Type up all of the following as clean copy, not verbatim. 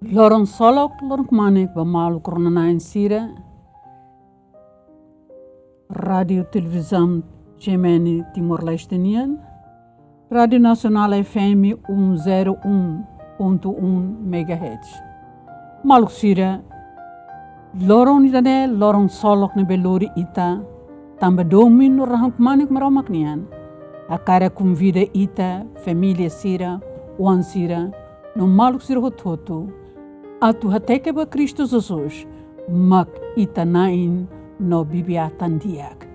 Lorong solok, lorong manik bamalu koronain sira. Radio Televisão Gemeni Timor-Leste, Radio Nacional FM 101.1 MHz. Maluk sira, lorong nidane, lorong solok ne belori ita, tamba domin no rahang manik maromak nian. Akara kum vida ita, família sira, wan sira, no maluk sira hototo, atu hateke ba Cristo Jesus, mak ita nain no bibiatan diak.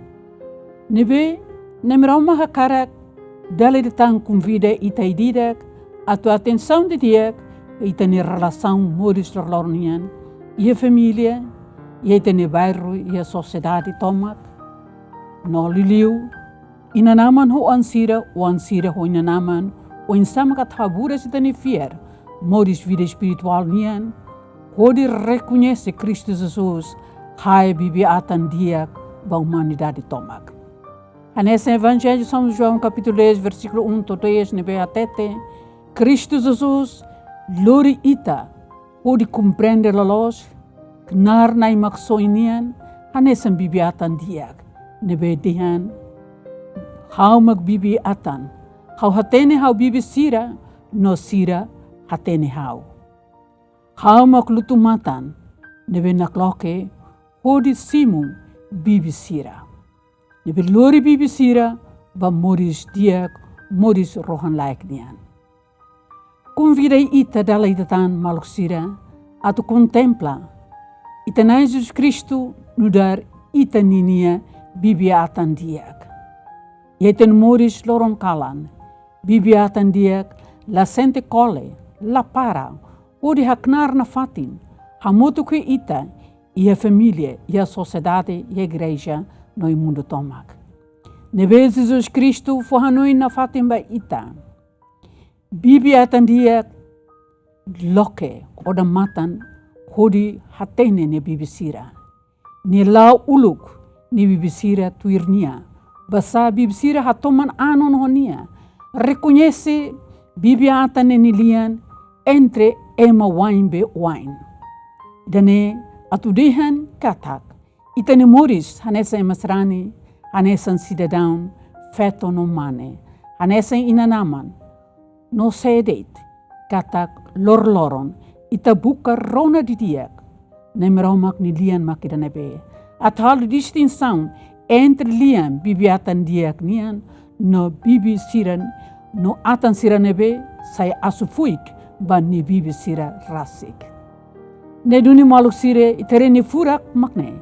Nebe, nemeroma hakarak, dali de tang kum vida ita ididak, atu atenção de diak, ita ne relação moris lornian, ia família, ita ne bairro, ia sociedade tomak, no liliu, inanaman ho ansira ho inanaman, o insama kat haburas ita ne fier, moris vida espiritual nian, pode reconhece Cristo Jesus, hai bibiatan diak, ba humanidade tomak. Nesse Evangelho São João capítulo 10, versículo 1 to 3, nebe atete, Cristo Jesus, lori ita, pode compreender la los, knar na imaksoinian, hanesem bibiatan diak, nebe dihan, hau magbibiatan, hau hatene hau bibi sira, no sira hatene hau. Hau maklutumatan, nebe nakloke, hodi simu bibi sira. Nebe lori bibi sira, ba moris diak, moris rohan laik nian. Convidei ita dala itatan maluk sira, atu contempla, ita na Jesus Cristo, nudar ita ninia bibiatan diak. Yeten moris loron kalan, bibiatan diak, la sente kole, la para, odi haknar na fatin, hamotu que ita, e a família, e a sociedade, e a igreja, no mundo tomak. Nebe Jesus Cristo, fohanoi na fatin ba ita. Bibiatan diak, loke, oda matan, hodi hatene ne bibisira. Ni lau uluk, ni bibisira tuirnia. Basa bibisira hatoman anon honia. Reconhece bibiatan ne nilian entre ema wine be wine. Dane atudehan katak. Itane moris hanesa emasrani, hanesan cidadão, feto no mane. Hanesa inanaman, no sedet, katak lorloron, ita buka rona di diak. Nemeromak ni lian makidanebe. At hal distinção entre lian bibiatan diak nian, no bibi siran, no atan siranebe, sai asufuik, ban ni bibi sira rasik. Neduni maluk sire, itereni furak makne,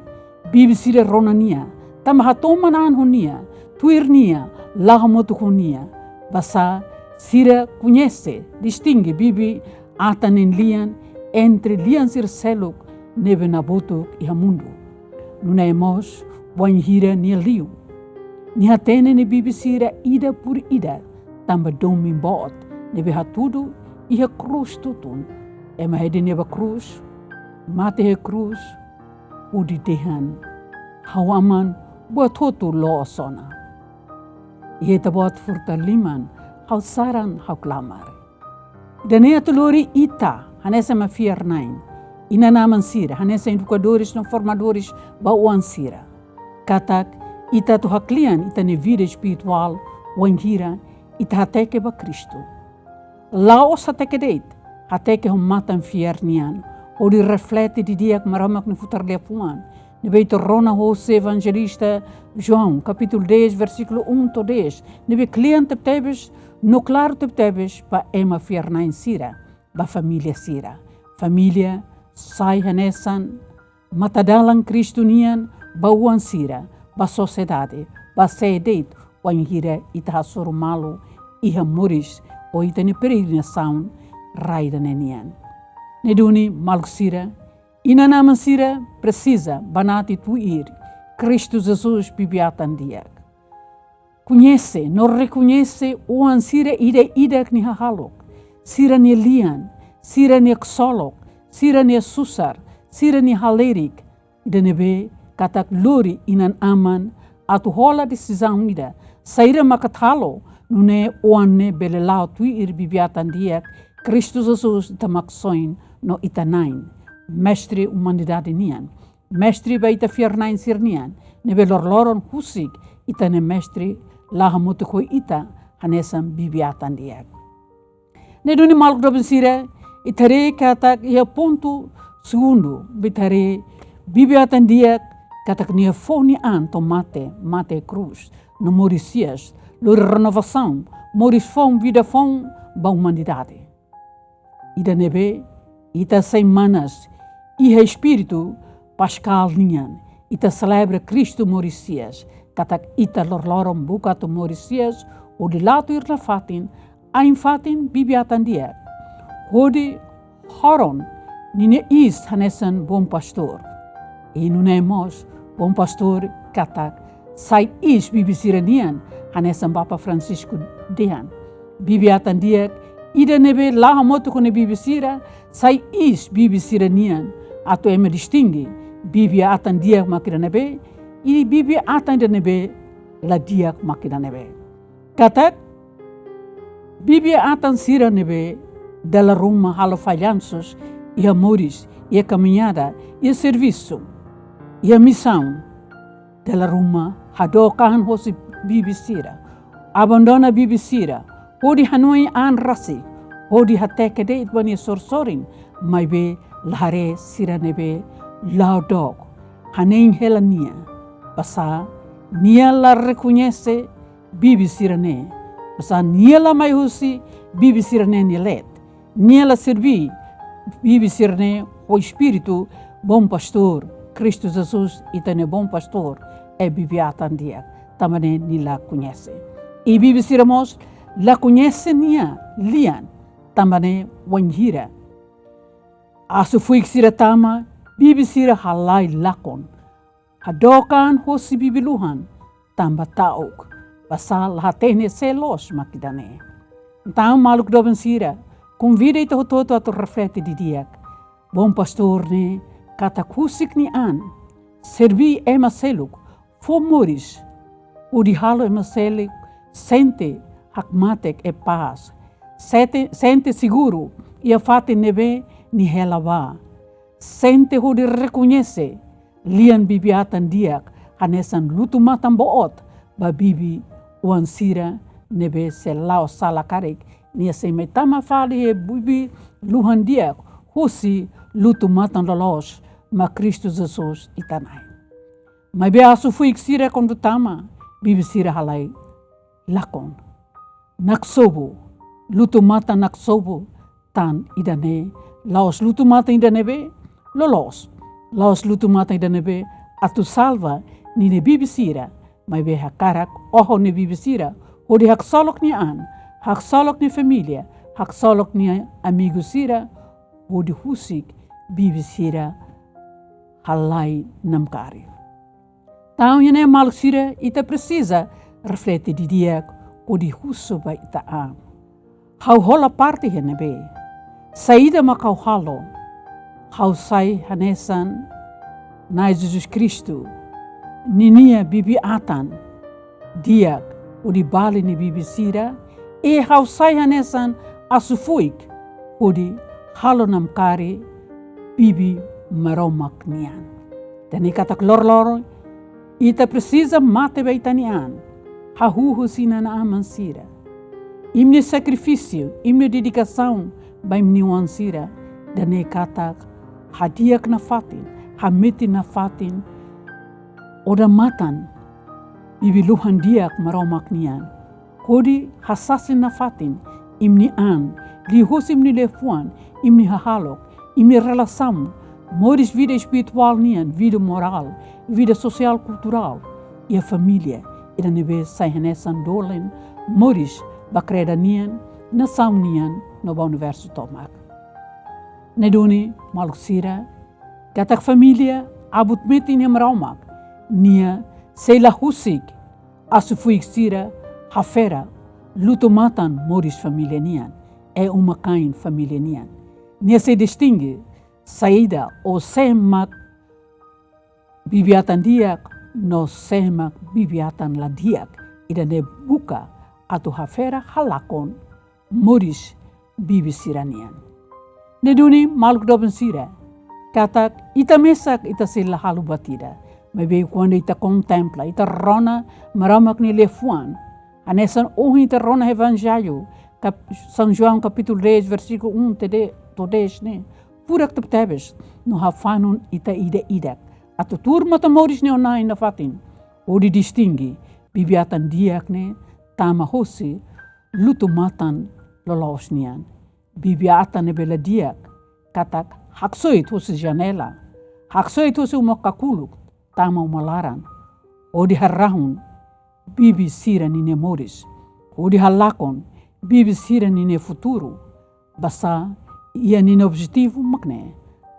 bibi sira ronania, tamahatoman anhonia, tuirnia, lahamotukonia, basa sira conhece, distingue bibi atanen lian entre lian sir seluk nebe nabotuk e hamundo. Nuna emos wanhira ni liu. Ni hatene ne bibi sira ida por ida, tamba domin bot, nebe hatudo e ha cruz tutun. Ema hede neba cruz, mate he cruz, udi dehan, hawaman buat hotu lo sona. Ie tabot furta liman, hau saran hau klamar. Dane atulori ita, hanesa ma fiar nain. Ina naman sira, hanesa educadores no formadores bauan sira. Katak, ita tu haklian, ita ne vida espiritual, wanhira, ita hateke ba Cristo. Laos hateke deit, hateke hom matan fiar nian, odi reflete di diak maramak no futar lepuan. Nebe torrona José Evangelista João, capítulo 10, versículo 1 to 10. Nebe cliente tebes, no claro tebes, pa ema fierna in sira, ba família sira. Família, sai hanesan, matadalang Cristo nian, ba uan sira, ba sociedade, ba seedeit, wanhira ita malu, iha moris, o ita ne peregrinação, raida nenian. Neduni maluk sira, inanaman sira precisa banati tuir Cristo Jesus bibiatan diak. Conhece, não reconhece o ansira ida ni hahalok, sira ni lian, sira ni xolok, sira ni susar, sira ni halerik, ida nebe katak lori inan aman atu hola decisão ida, saira makatalo, nune oane belelau tuir bibiatan diak, Cristo Jesus tamaksoin no ita nain, mestre humanidade nian, mestre ba ita fiernain sirnian, nebe lorloron husik ita ne mestre laha motu koi ita hanesam bibiatan diak. Ne duni maluk dobin sira, itare katak ia pontu segundo, bitare bibiatan diak katak nia foni an to mate cruz, no Mauricias, lor renovação, moris fom vida fom ba humanidade. Ida nebe, ita semanas, iha espírito pascal nian, ita celebra Cristo Mauricias, katak ita lorlorom buka to Mauricias, o de lato ir na fatin, ain fatin bibiatan dia. Hodi horon, nine is hanesan bom pastor. E nunemos bom pastor katak, sai is bibisiranian, hanesan Papa Francisco dian. Bibiatan dia, ida nebe laha moto kone bibisira, sai is bibisiranian, ato eme distingue, bibiatan dia makira nebe, i bibiatan dia nebe, la dia makira nebe. Katak, bibiatan sira nebe, della Roma halo falhanços, e amores, e a caminhada, e a serviço, e a missão, della Roma, hadokan hosi bibisira, abandona bibisira, hodi hanoi an rasi, hodi hateke de itbani sorsorin, mai be lahare sira nebe, laudog, hanein helania, basa, nia la reconhece, bibisira ne, basa nia la mai husi, bibisira ne nielet, nia la servi, bibisira ne, o Espírito, bom pastor, Cristo Jesus, itane bom pastor, é bibiatan dia, tamane nila conhece. E bibisiramos, la conhece nia, lian, tamane wanjira. Asu fuik sira tama, bibisira halai lakon. Hadokan hosi bibiluhan, tamba tauk, basal hatene selos makidane. Então maluk doben sira, convida ita hototo ato reflete di diak. Bom pastor ne, kata kusik ni an, servi ema seluk, fo moris, o di halo ema seluk, sente hakmatek e paz, sente seguro, e a fate nebe ni helava, sente ho di reconhece, lian bibiatan diak, hanesan lutu matan boot, ba bibi uan sira nebe se lao salakarek, ni se metama fali he bibi luhan diak, husi lutu matan lolos, ma Cristo Jesus itanai. Mai be asu fuik sira kondutama, bibi sira halai lakon. Naksobo, lutu mata naksobo, tan idane, laos lutu mata idane be, lolos. Laos lutu mata idane be, atu salva, ni ne bibi sira, mai be hakarak, oho ne bibi sira, hodi hak solok ni an, hak solok ni familia, hak solok ni amigo sira, hodi husik, bibi sira, halai namkari. Então, yene maluk sira, ita precisa reflete di dia o di huso ba ita am. Hau hola parte hene be. Saída makau halo. Hau sai hanesan na Jesus Cristo. Ninia bibi atan. Dia o di bali ni bibi sira. E hau sai hanesan asufuik. O di halo namkari bibi maromak nian. Dan ikatak lor-lor. Ita precisa mate ba itanian. Hahuhu sina na amansira. Imne sacrifício, imne dedicação, baim niuansira, dane katak, hadiak na fatin, hamiti na fatin, oda matan, bibiluhan diak maromak nian. Kodi hasasin na fatin, imni an, lihos imni lefuan, imni hahalok, imni relação, moris vida espiritual nian, vida moral, vida social cultural, e a família, e da nebe saihanesan dolen, moris, bakreda nian, nação nian, no universo tomak. Nedoni, maluk sira, katak família, abut metin em raumak, nia, seila husik, asufuik sira, hafera, luto matan moris família nian, é uma kain família nian. Nia se distingue, saída ou semak, bibiatan diak, no semak bibiatan la diak, ida ne buka, atu hafera halakon, moris bibi siranian. Neduni maluk do bensira. Katak ita mesak ita sila halu batida. Mebe quando ita contempla, ita rona maramak ni lefuan. Anesan ita rona evangelho. São João capítulo 10 versículo 1 to 10 ne. Purak tebes no hafanun ita ida. Atu turma tamoris ne onai na fatin. Odi distingui bibiatan diak ne tama hosi lutu matan lolosnian. Bibiatan ne bela diak katak haksoit hosi janela. Haksoit hosi umakakuluk tama umalaran. Odi harrahun bibi sira nine moris. Odi halakon bibi sira nine futuro. Basa ia nine objetivo makne.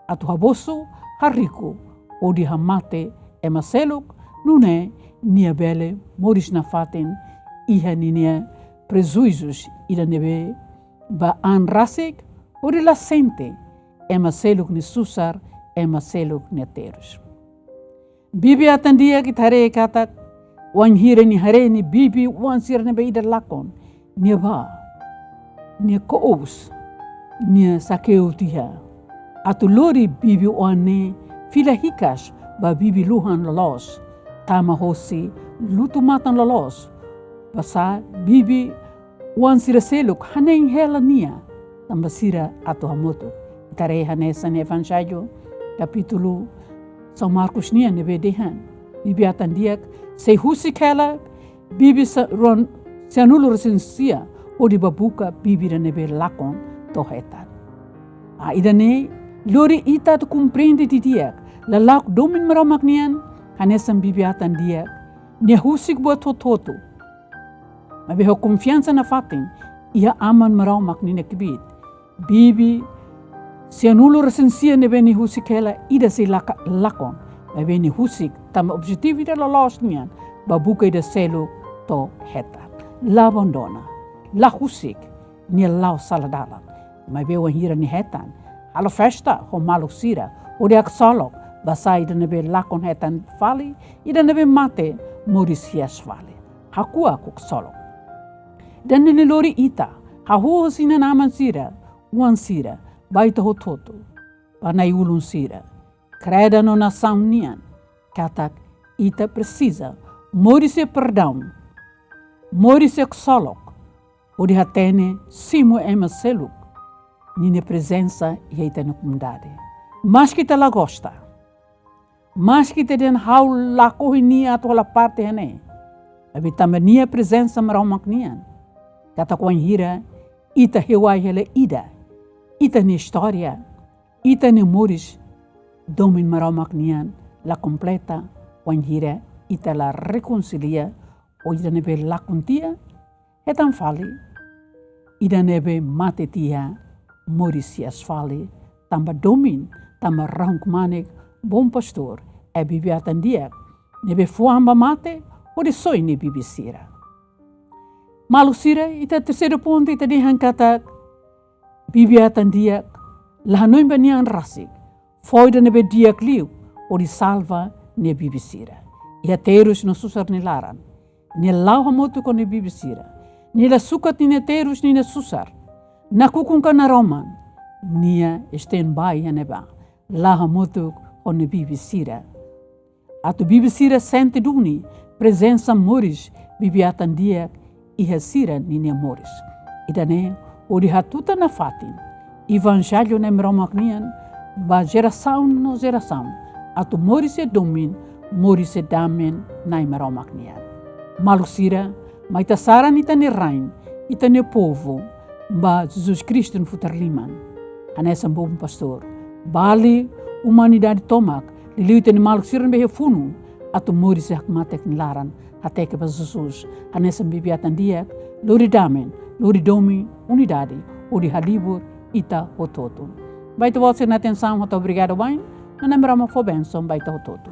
Atu haboso harrico odi hamate emaseluk nune nia bele moris na faten iha nine prejuízos ida nebe ba anrasik odi la sente emaseluk ni susar emaseluk ni terus. Bibi atandia kitare katak wan hire ni hare ni bibi wan sir ne be ida lakon nia ba nia koos nia sakeu tiha atu lori bibi wane fila hikas ba bibi luhan lolos tama hosi lutu matan lolos basa bibi wan sira seluk haneng hela nia tamba sira atu hamoto itare hanesa ne evangelho capítulo São Marcos nia nebe dehan bibi atandiak se husik hela bibi ron se anulu resensia odi babuka bibi da nebe lakon tohetan idane lori ita tu compreende di diak lalak domin meramak nian hanesan bibi atandiak nia husik buat hototo mabe ho confiança na fatin ia aman meramak ni nekbit bibi se anulu resensia nebe ni husik hela ida se lakon mabe ni husik tam objetivo ida lolos nian babuka ida selo to hetan la abandona la husik ni lau saladalan mabe wan hira ni hetan alo festa ho maluk sira odi ak solok basa ida nebe lakon hetan fali ida nebe mate morisias fali hakua kuk solok dan ni lori ita hahu sina naman sira wan sira baita hototo panai ulun sira kreda no nação nian katak ita precisa morise perdão morise solok odi hatene simo ema seluk nine presença e ita na comunidade mas kita la gosta mas kita den hau la kohini atau la parte hene abi tambania presença maramak nian kata kwan hira ita hewai hele ita ni história ita ni moris domin maramak nian la completa kwan hira ita la reconcilia o ita nebe la contia etan fali ida nebe mate tia morisias fali tamba domin tamba rankmanik bom pastor e bibi atandiak nebe fuamba mate o de soi ne bibi sira malu sira ita terceiro ponto ita dihan kata bibi atandiak lahanoi banian rasik foi de nebe diak liu o de salva ne bibi sira ia terus no susar ni laran ni lau hamotu ko ne bibi sira nila sukat ni terus ni susar na kukungka na roman nia sten bai neba laha motuk on bibi sira atu bibi sira sente duni presença moris bibi atandia iha sira ni moris idane odi hatuta na fatin evangelho na meromaknian ba geração no geração atu moris e domin moris e damen na meromaknian malusira maita sara nita ne rain ita ne povo ba Jesus Cristo no futarliman anessa bom pastor bali humanidade tomak liliute ni maluk siran behe funu atu moris e hakmatek ni laran hateke ba Jesus anessa bibiatan dia lori damen lori domi unidade odi halibur ita hototo baita você na atenção muito obrigado bem na nambrama for benção baita hototo